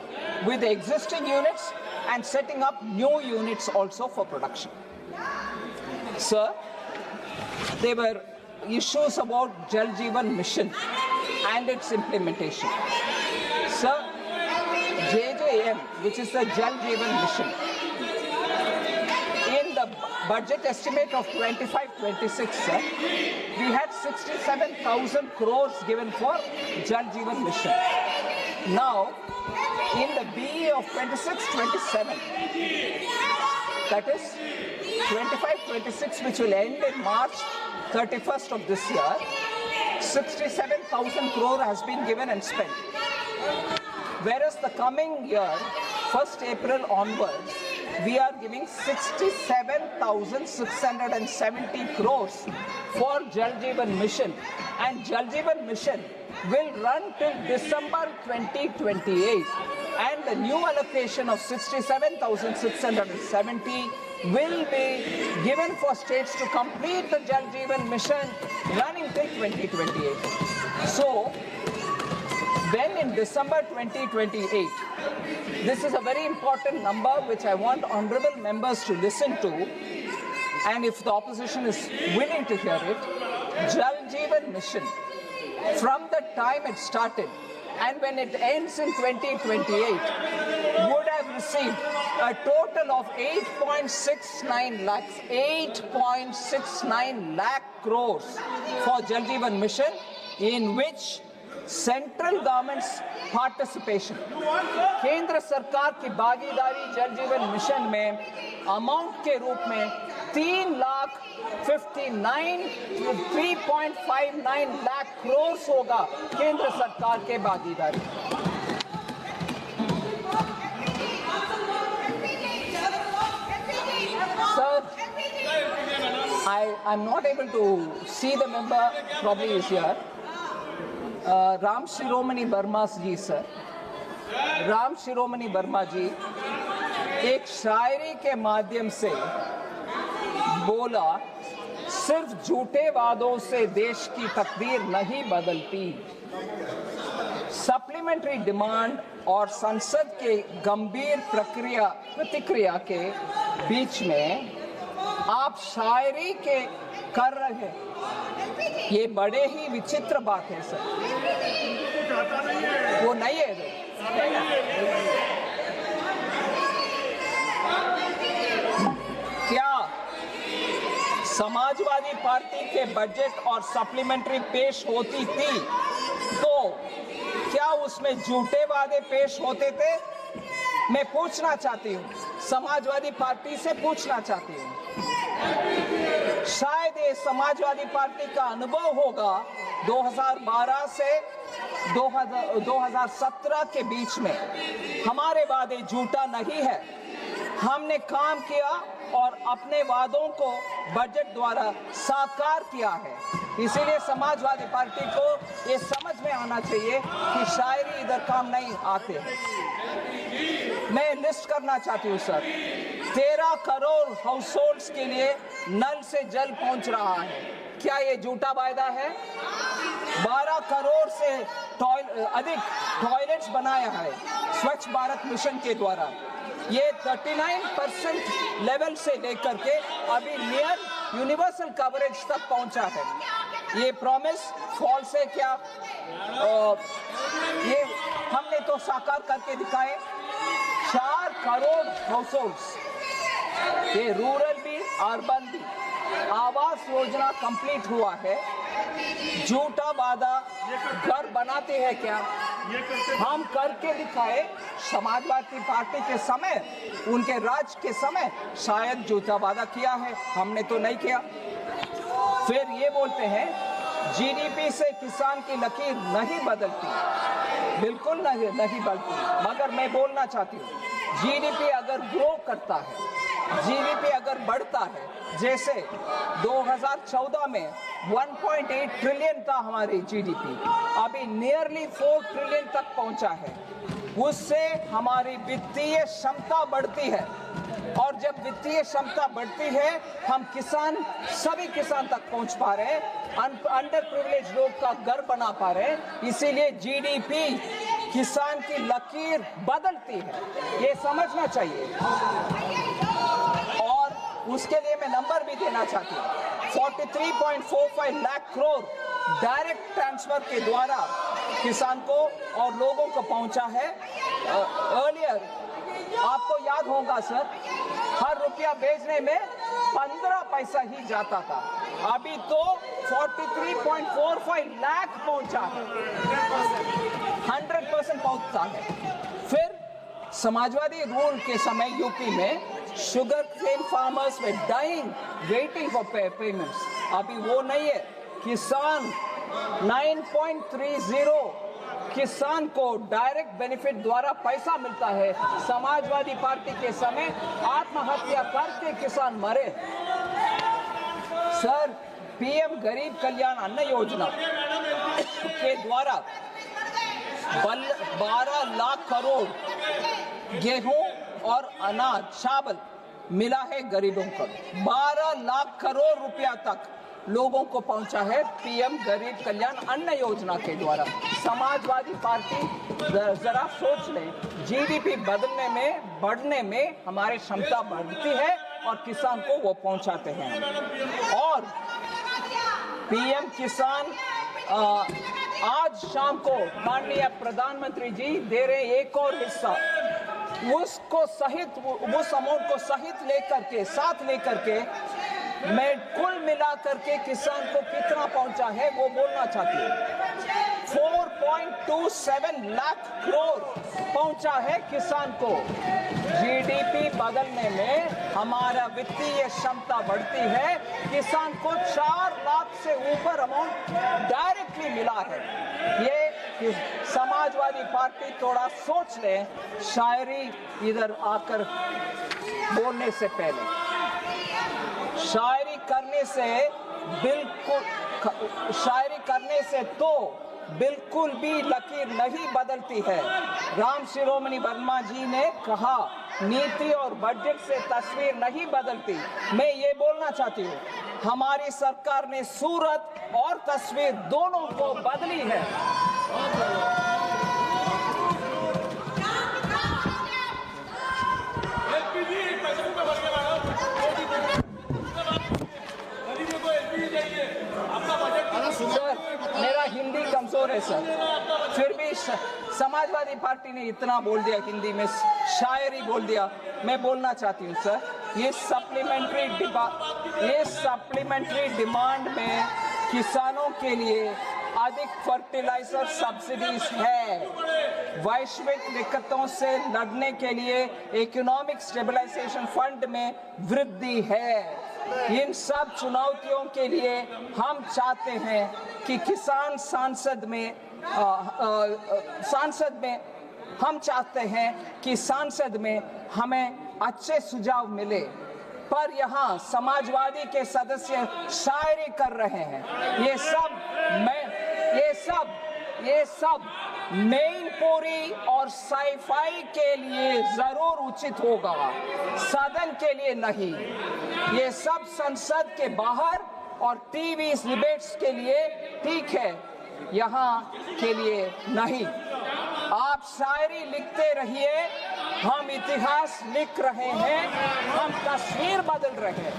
with the existing units and setting up new units also for production. Sir, there were issues about Jal Jeevan Mission and its implementation. Sir, JJM, which is the Jal Jeevan Mission, in the budget estimate of 25-26, sir, we had 67,000 crores given for Jal Jeevan Mission. Now, in the BE of 26-27, that is 25-26, which will end in March 31st of this year, 67,000 crore has been given and spent. Whereas the coming year, 1st April onwards, we are giving 67,670 crores for Jal Jeevan Mission. And Jal Jeevan Mission will run till December 2028. And the new allocation of 67,670 will be given for states to complete the Jal Jeevan Mission running till 2028. So, when in December 2028, this is a very important number which I want honorable members to listen to, and if the opposition is willing to hear it, Jal Jeevan Mission, from the time it started and when it ends in 2028, would have received a total of 8.69 lakh crores for Jal Jeevan Mission, in which central government's participation, केंद्र सरकार की भागीदारी जल जीवन मिशन में अमाउंट के रूप में 3.59 लाख करोड़ होगा केंद्र सरकार के भागीदारी. Sir, I'm not able to see the member, probably is here. Ram Shiromani Verma ji, sir, Ram Shiromani Verma ji एक शायरी के माध्यम से बोला, सिर्फ झूठे वादों से देश की तकदीर नहीं बदलती. सप्लीमेंट्री डिमांड और संसद के गंभीर प्रतिक्रिया के बीच में आप शायरी के कर रहे, ये बड़े ही विचित्र बात है सर. वो नहीं है क्या समाजवादी पार्टी के बजट और सप्लीमेंट्री पेश होती थी तो क्या उसमें झूठे वादे पेश होते थे? मैं पूछना चाहती हूँ, समाजवादी पार्टी से पूछना चाहती हूँ. शायद ये समाजवादी पार्टी का अनुभव होगा 2012 से 2017 के बीच में. हमारे वादे झूठा नहीं है, हमने काम किया और अपने वादों को बजट द्वारा साकार किया है. इसीलिए समाजवादी पार्टी को ये समझ में आना चाहिए कि शायरी इधर काम नहीं आते. मैं लिस्ट करना चाहती हूँ सर. 13 करोड़ हाउस होल्ड्स के लिए नल से जल पहुंच रहा है, क्या ये झूठा वायदा है? 12 करोड़ से अधिक टॉयलेट्स बनाया है स्वच्छ भारत मिशन के द्वारा. ये 39% लेवल से लेकर के अभी नियर यूनिवर्सल कवरेज तक पहुंचा है. ये प्रॉमिस फॉल्स है क्या? ये हमने तो तो साकार करके दिखाए। 4 करोड़ हाउसहोल्ड्स, ये रूरल भी अर्बन भी, आवास योजना कंप्लीट हुआ है। झूठा वादा घर बनाते हैं क्या? हम करके दिखाए। समाजवादी पार्टी के समय, उनके राज के समय शायद झूठा वादा किया है, हमने तो नहीं किया। फिर ये बोलते हैं जीडीपी से किसान की लकीर नहीं बदलती, बिल्कुल नहीं बदलती। मगर मैं बोलना चाहती हूँ, जीडीपी अगर ग्रो करता है, जीडीपी अगर बढ़ता है, जैसे 2014 में 1.8 ट्रिलियन था हमारी जीडीपी, अभी नियरली 4 ट्रिलियन तक पहुंचा है। उससे हमारी वित्तीय क्षमता बढ़ती है, और जब वित्तीय क्षमता बढ़ती है, हम किसान, सभी किसान तक पहुंच पा रहे हैं, अंडर प्रिविलेज लोग का घर बना पा रहे हैं। इसीलिए जीडीपी किसान की लकीर बदलती है, ये समझना चाहिए। और उसके लिए मैं नंबर भी देना चाहती हूँ। 43.45 लाख करोड़ डायरेक्ट ट्रांसफर के द्वारा किसान को और लोगों को पहुंचा है। अर्लियर आपको याद होगा सर, हर रुपया भेजने में 15 पैसा ही जाता था, अभी तो 43.45 लाख पहुंचा है, 100% पहुंचता है। फिर समाजवादी रूल के समय यूपी में शुगर केन फार्मर्स में डाइंग वेटिंग फॉर पेमेंट्स, अभी वो नहीं है। किसान 9.30 किसान को डायरेक्ट बेनिफिट द्वारा पैसा मिलता है। समाजवादी पार्टी के समय आत्महत्या करके किसान मरे। सर, पीएम गरीब कल्याण अन्न योजना के द्वारा 12 लाख करोड़ गेहूं और अनाज चावल मिला है गरीबों को। 12 लाख करोड़ रुपया तक लोगों को पहुंचा है पीएम गरीब कल्याण अन्न योजना के द्वारा। समाजवादी पार्टी जरा सोच ले, जीडीपी बदलने में, बढ़ने में हमारी क्षमता बढ़ती है और किसान को वो पहुंचाते हैं। और पीएम किसान आज शाम को माननीय प्रधानमंत्री जी दे रहे एक और हिस्सा, उसको सहित, उस अमाउंट को सहित लेकर के, साथ लेकर के मैं कुल मिलाकर के किसान को कितना पहुंचा है वो बोलना चाहती हूँ। 4.27 लाख करोड़ पहुंचा है किसान को। जीडीपी बदलने में हमारा वित्तीय क्षमता बढ़ती है, किसान को 4 लाख से ऊपर अमाउंट डायरेक्टली मिला है। ये समाजवादी पार्टी थोड़ा सोच ले, शायरी इधर आकर बोलने से पहले। शायरी करने से तो बिल्कुल भी लकीर नहीं बदलती है। राम शिरोमणि वर्मा जी ने कहा, नीति और बजट से तस्वीर नहीं बदलती। मैं ये बोलना चाहती हूँ, हमारी सरकार ने सूरत और तस्वीर दोनों को बदली है। सर, मेरा हिंदी कमजोर है सर, फिर भी समाजवादी पार्टी ने इतना बोल दिया, हिंदी में शायरी बोल दिया। मैं बोलना चाहती हूँ सर, ये सप्लीमेंट्री डिमांड में किसानों के लिए अधिक फर्टिलाइजर सब्सिडीज है, वैश्विक दिक्कतों से लड़ने के लिए इकोनॉमिक स्टेबलाइजेशन फंड में वृद्धि है। इन सब चुनौतियों के लिए हम चाहते हैं कि किसान सांसद में हम चाहते हैं कि सांसद में हमें अच्छे सुझाव मिले, पर यहाँ समाजवादी के सदस्य शायरी कर रहे हैं। ये सब मेनपुरी और साइफाई के लिए जरूर उचित होगा, सदन के लिए नहीं। ये सब संसद के बाहर और टीवी डिबेट्स के लिए ठीक है, यहाँ के लिए नहीं। आप शायरी लिखते रहिए, हम इतिहास लिख रहे हैं, हम तस्वीर बदल रहे हैं।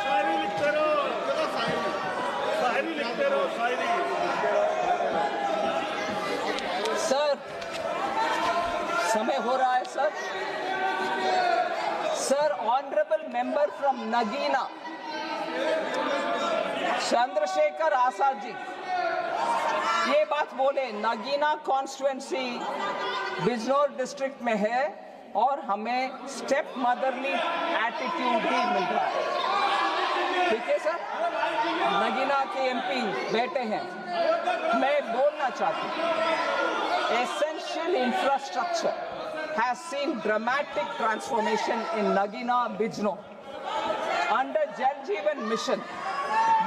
शायरी लिखते रहो, शायरी लिखते रहो, शायरी। sir. Sir, honorable member from Nagina, Chandrashekhar Azad ji ये बात बोले, नगीना कॉन्स्टिट्यूएंसी बिजनौर डिस्ट्रिक्ट में है और हमें स्टेप मदरली एटीट्यूड ही मिल रहा है। ठीक है सर, नगीना के एमपी बैठे हैं, मैं बोलना चाहती हूँ, essential infrastructure has seen dramatic transformation in Nagina, Bijnor. Under Jal Jeevan Mission,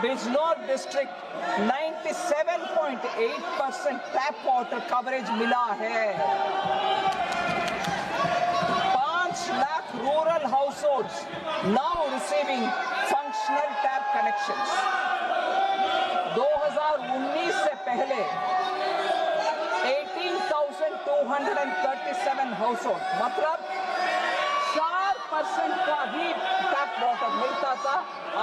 Bijnor district 97.8% tap water coverage मिला है। 5 lakh rural households now receiving functional tap connections. 2019 से पहले 18,237 हाउसहोल्ड, मतलब 4% का ही टैप वाटर मिलता था,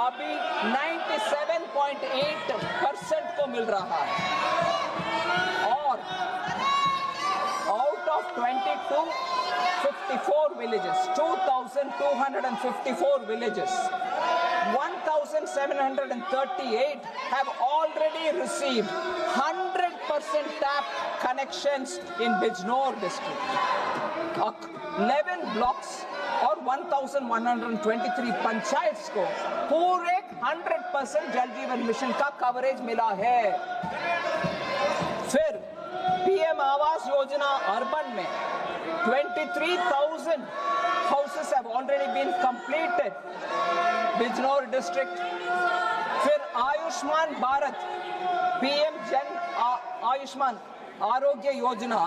अभी 97.8% को मिल रहा है। और out of 2254 villages, 2,254 villages, 1,738 have already received 100% tap connections in Bijnor district. 11 blocks और 1,123 पंचायत को पूरे 100% जल जीवन मिशन का कवरेज मिला है। फिर पीएम आवास योजना अर्बन में 23,000 houses have already been completed, Bijnor district. फिर आयुष्मान भारत पीएम जन Ayushman Arogya Yojana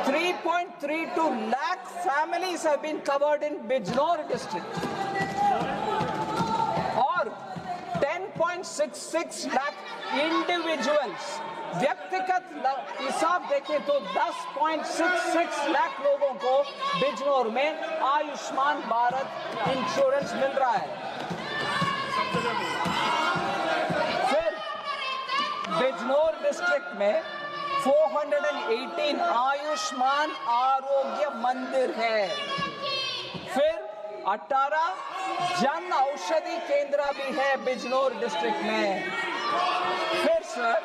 3.32 lakh families have been covered in Bijnor district और 10.66 lakh individuals, व्यक्तिगत हिसाब देखें तो 10.66 लाख लोगों को बिजनौर में आयुष्मान भारत इंश्योरेंस मिल रहा है। फिर बिजनौर डिस्ट्रिक्ट में 418 आयुष्मान आरोग्य मंदिर है। फिर 18 जन औषधि केंद्र भी है बिजनौर डिस्ट्रिक्ट में। फिर सर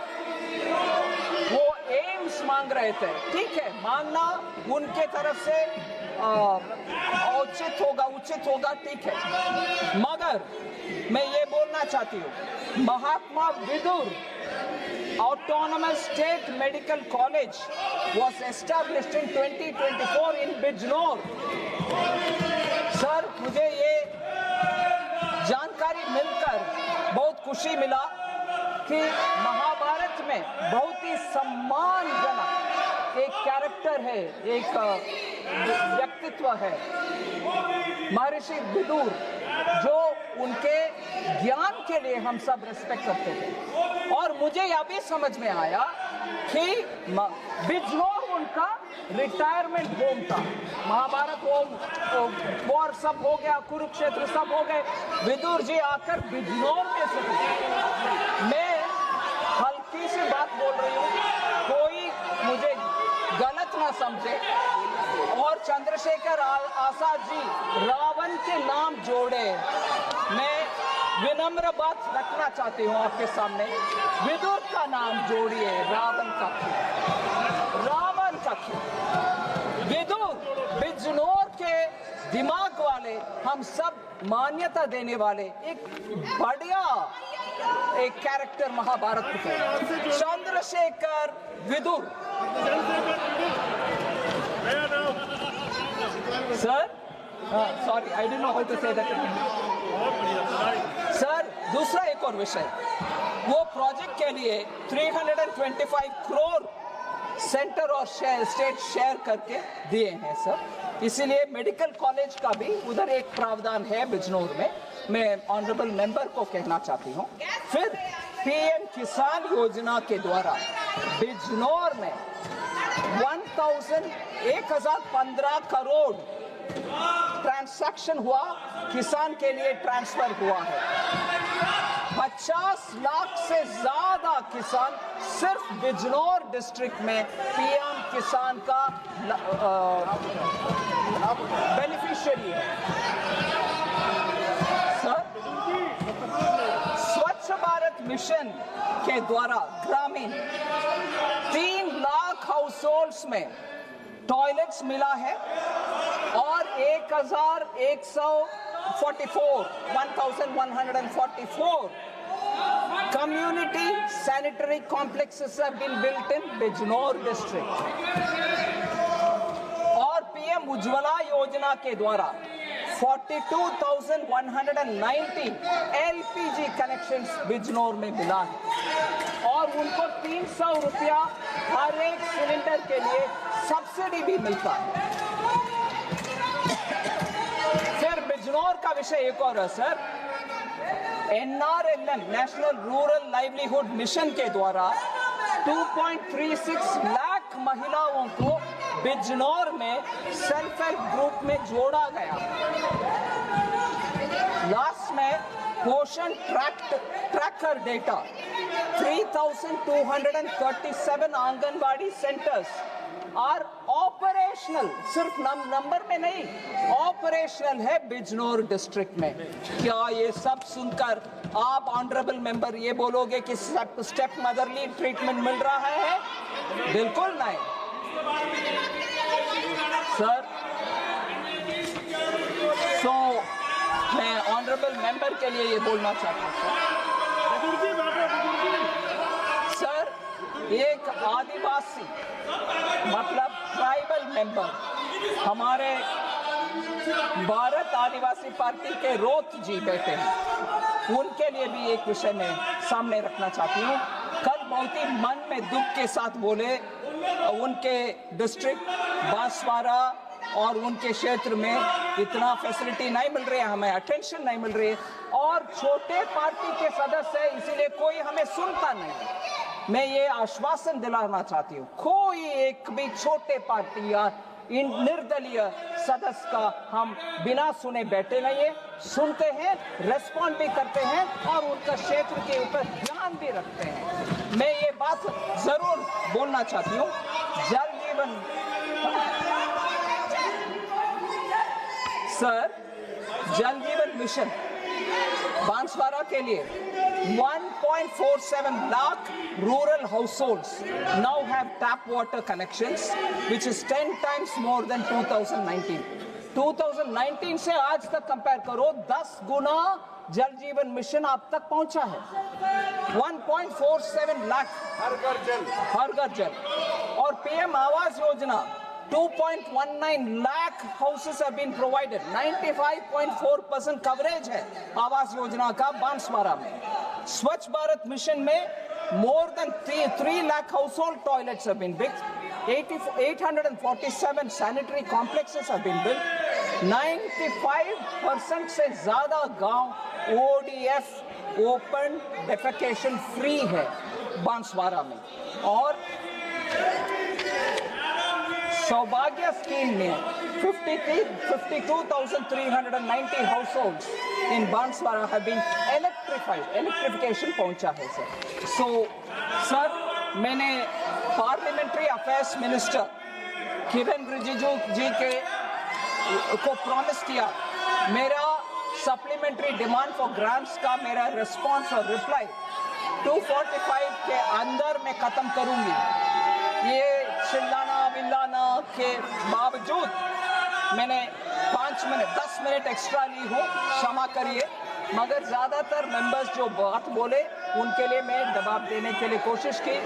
वो एम्स मांग रहे थे, ठीक है, मांगना उनके तरफ से उचित होगा, ठीक है, मगर मैं ये बोलना चाहती हूँ, महात्मा Vidur Autonomous State Medical College was established in 2024 in Bijnor. Sir, मुझे ये जानकारी मिलकर बहुत खुशी मिला कि महाभारत में बहुत ही सम्मानजनक एक कैरेक्टर है, एक व्यक्तित्व है, महर्षि विदुर, जो उनके ज्ञान के लिए हम सब रिस्पेक्ट करते थे। और मुझे यह भी समझ में आया कि बिजनौर उनका रिटायरमेंट होम था। महाभारत होम वॉर सब हो गया, कुरुक्षेत्र सब हो गए, विदुर जी आकर बिजनौर में से मैं हल्की सी बात बोल रही हूँ, कोई मुझे गलत ना समझे। और चंद्रशेखर आजाद जी रावण के नाम जोड़े, मैं विनम्र बात रखना चाहती हूँ आपके सामने, विदुर का नाम जोड़िए, रावण का क्यों? रावण का क्यों? विदुर बिजनौर के दिमाग वाले, हम सब मान्यता देने वाले एक बढ़िया एक कैरेक्टर महाभारत के, Chandrashekhar Vidur. Sir, sorry, I don't know how to say that. Sir, दूसरा एक और विषय, वो प्रोजेक्ट के लिए 325 करोड़ सेंटर और स्टेट शेयर करके दिए हैं सर, इसीलिए मेडिकल कॉलेज का भी उधर एक प्रावधान है बिजनौर में, मैं ऑनरेबल मेंबर को कहना चाहती हूँ। फिर पीएम किसान योजना के द्वारा बिजनौर में 1015 करोड़ ट्रांसैक्शन हुआ, किसान के लिए ट्रांसफर हुआ है। 50 लाख से ज्यादा किसान सिर्फ बिजनौर डिस्ट्रिक्ट में पीएम किसान का बेनिफिशियरी है। सर, स्वच्छ भारत मिशन के द्वारा ग्रामीण 3 लाख हाउस में टॉयलेट्स मिला है और 1144 community sanitary complexes have been built in Bijnor district। और पीएम उज्ज्वला योजना के द्वारा 42,190 एलपीजी कनेक्शंस बिजनौर में मिला है और उनको 300 रुपया हर एक सिलेंडर के लिए सब्सिडी भी मिलता है। फिर बिजनौर का विषय एक और है sir, NRLM national rural livelihood mission के द्वारा 2.36 लाख महिलाओं को बिजनौर में सेल्फ हेल्प ग्रुप में जोड़ा गया। लास्ट में Poshan tracker data 3,237 anganwadi centres are operational, सिर्फ नंबर में नहीं, ऑपरेशनल है बिजनौर डिस्ट्रिक्ट में। क्या ये सब सुनकर आप ऑनरेबल मेंबर ये बोलोगे कि स्टेप मदरली ट्रीटमेंट मिल रहा है? बिल्कुल नहीं सर। सो मैं ऑनरेबल मेंबर के लिए ये बोलना चाहता हूँ सर, एक आदिवासी मतलब ट्राइबल मेंबर हमारे भारत आदिवासी पार्टी के रोत जी बैठे हैं, उनके लिए भी एक विषय में सामने रखना चाहती हूँ। कल बहुत ही मन में दुख के साथ बोले, उनके डिस्ट्रिक्ट बांसवाड़ा और उनके क्षेत्र में इतना फैसिलिटी नहीं मिल रही है, हमें अटेंशन नहीं मिल रही है और छोटे पार्टी के सदस्य है, इसीलिए कोई हमें सुनता नहीं। मैं ये आश्वासन दिलाना चाहती हूँ, कोई एक भी छोटे पार्टी या निर्दलीय सदस्य का हम बिना सुने बैठे नहीं है, सुनते हैं, रेस्पॉन्ड भी करते हैं और उनका क्षेत्र के ऊपर ध्यान भी रखते हैं। मैं ये बात जरूर बोलना चाहती हूँ, जल जीवन सर, जल जीवन मिशन बांसवाड़ा के लिए 1.47 lakh rural households now have tap water connections, which is 10 times more than 2019. 2019 से आज तक कंपेयर करो, 10 गुना जल जीवन मिशन आप तक पहुंचा है। 1.47 लाख हर घर जल और PM Awas Yojana 2.19 lakh houses have been provided, 95.4% coverage है आवास योजना का बांसवाड़ा में। स्वच्छ भारत मिशन में more than 3 lakh household toilets have been built, 847 sanitary complexes have been built, 95% से ज्यादा गांव ODF ओपन डेफेकेशन फ्री है बांसवाड़ा में। और सौभाग्य स्कीम में 52,390 households in Banswara have been electrified, electrification पहुंचा है सर। So सर, मैंने पार्लियामेंट्री अफेयर्स मिनिस्टर किरण रिजिजू जी को प्रॉमिस किया, मेरा सप्लीमेंट्री डिमांड फॉर ग्रांट्स का मेरा रिस्पॉन्स और रिप्लाई 245 के अंदर मैं खत्म करूंगी। ये चिल्लाना विल्लाना के बावजूद मैंने 10 मिनट एक्स्ट्रा ली हूँ, क्षमा करिए, मगर ज़्यादातर मेंबर्स जो बात बोले उनके लिए मैं दबाव देने के लिए कोशिश की।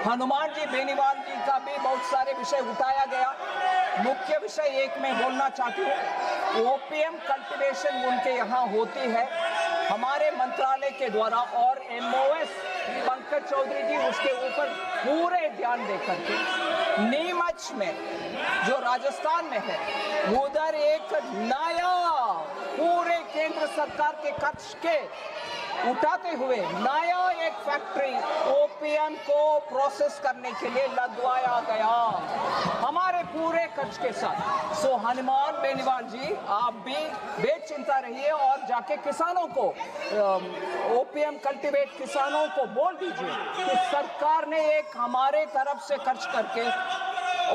हनुमान जी बेनीवाल जी का भी बहुत सारे विषय उठाया गया। मुख्य विषय एक मैं बोलना चाहती हूँ, ओपीएम कल्टिवेशन उनके यहाँ होती है हमारे मंत्रालय के द्वारा और MOS पंकज चौधरी जी उसके ऊपर पूरे ध्यान देकर के नीमच में जो राजस्थान में है उधर एक नया पूरे केंद्र सरकार के खर्च के उठाते हुए नया एक फैक्ट्री ओपीएम को प्रोसेस करने के लिए लगवाया गया हमारे पूरे खर्च के साथ। सो हनुमान बेनीवाल जी, आप भी बेचिंता रहिए और जाके किसानों को, ओपीएम कल्टीवेट किसानों को बोल दीजिए कि सरकार ने एक हमारे तरफ से खर्च करके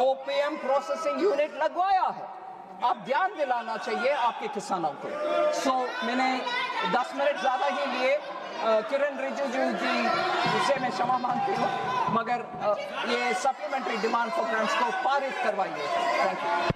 ओपीएम प्रोसेसिंग यूनिट लगवाया है। आप ध्यान दिलाना चाहिए आपके किसानों को। सो मैंने 10 मिनट ज़्यादा ही लिए। किरण रिजिजू जी से मैं क्षमा मांगती हूँ, मगर ये सप्लीमेंट्री डिमांड फॉर ग्रांट्स को पारित करवाइए। Thank you.